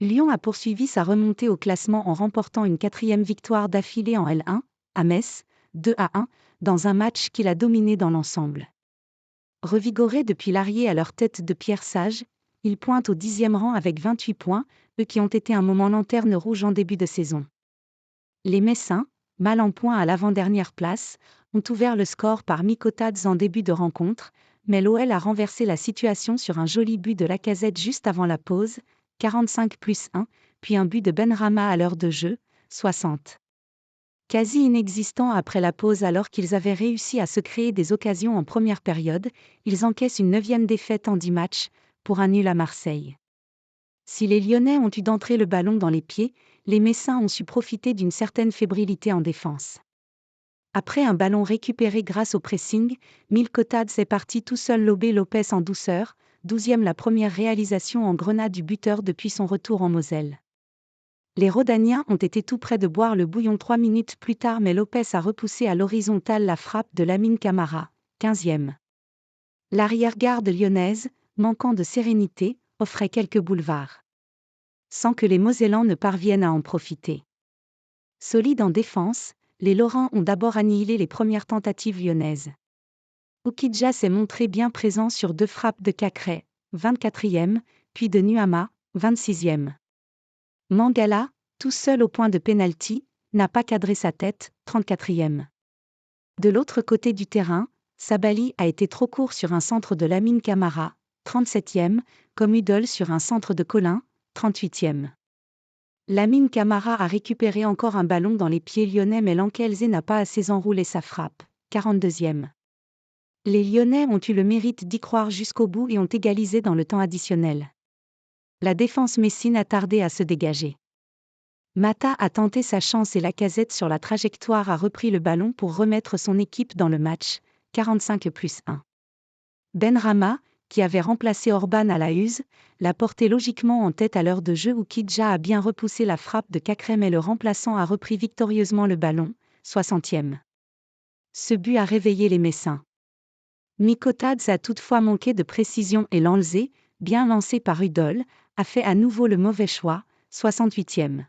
Lyon a poursuivi sa remontée au classement en remportant une 4e victoire d'affilée en L1, à Metz, 2-1, dans un match qu'il a dominé dans l'ensemble. Revigorés depuis l'arrière à leur tête de Pierre Sage, ils pointent au 10e rang avec 28 points, eux qui ont été un moment lanterne rouge en début de saison. Les Messins, mal en point à l'avant-dernière place, ont ouvert le score par Mikotadze en début de rencontre, mais l'OL a renversé la situation sur un joli but de Lacazette juste avant la pause, 45+1, puis un but de Benrahma à l'heure de jeu, 60. Quasi inexistant après la pause alors qu'ils avaient réussi à se créer des occasions en première période, ils encaissent une 9e défaite en 10 matchs, pour un nul à Marseille. Si les Lyonnais ont eu d'entrer le ballon dans les pieds, les Messins ont su profiter d'une certaine fébrilité en défense. Après un ballon récupéré grâce au pressing, Mikotadze est parti tout seul lober Lopez en douceur, 12e la première réalisation en grenade du buteur depuis son retour en Moselle. Les Rodaniens ont été tout près de boire le bouillon 3 minutes plus tard mais Lopez a repoussé à l'horizontale la frappe de Lamine Camara, 15e. L'arrière-garde lyonnaise, manquant de sérénité, offrait quelques boulevards. Sans que les Mosellans ne parviennent à en profiter. Solides en défense, les Lorrains ont d'abord annihilé les premières tentatives lyonnaises. Oukidja s'est montré bien présent sur 2 frappes de Cacré, 24e, puis de Nuama, 26e. Mangala, tout seul au point de pénalty, n'a pas cadré sa tête, 34e. De l'autre côté du terrain, Sabali a été trop court sur un centre de Lamine Camara, 37e, comme Udol sur un centre de Colin, 38e. Lamine Camara a récupéré encore un ballon dans les pieds lyonnais mais Lankelze n'a pas assez enroulé sa frappe, 42e. Les Lyonnais ont eu le mérite d'y croire jusqu'au bout et ont égalisé dans le temps additionnel. La défense messine a tardé à se dégager. Mata a tenté sa chance et Lacazette sur la trajectoire a repris le ballon pour remettre son équipe dans le match, 45+1. Benrahma, qui avait remplacé Orban à la Huse, l'a porté logiquement en tête à l'heure de jeu où Kidja a bien repoussé la frappe de Cacré mais le remplaçant a repris victorieusement le ballon, 60e. Ce but a réveillé les Messins. Mikotadze a toutefois manqué de précision et Lanzé, bien lancé par Udol, a fait à nouveau le mauvais choix, 68e.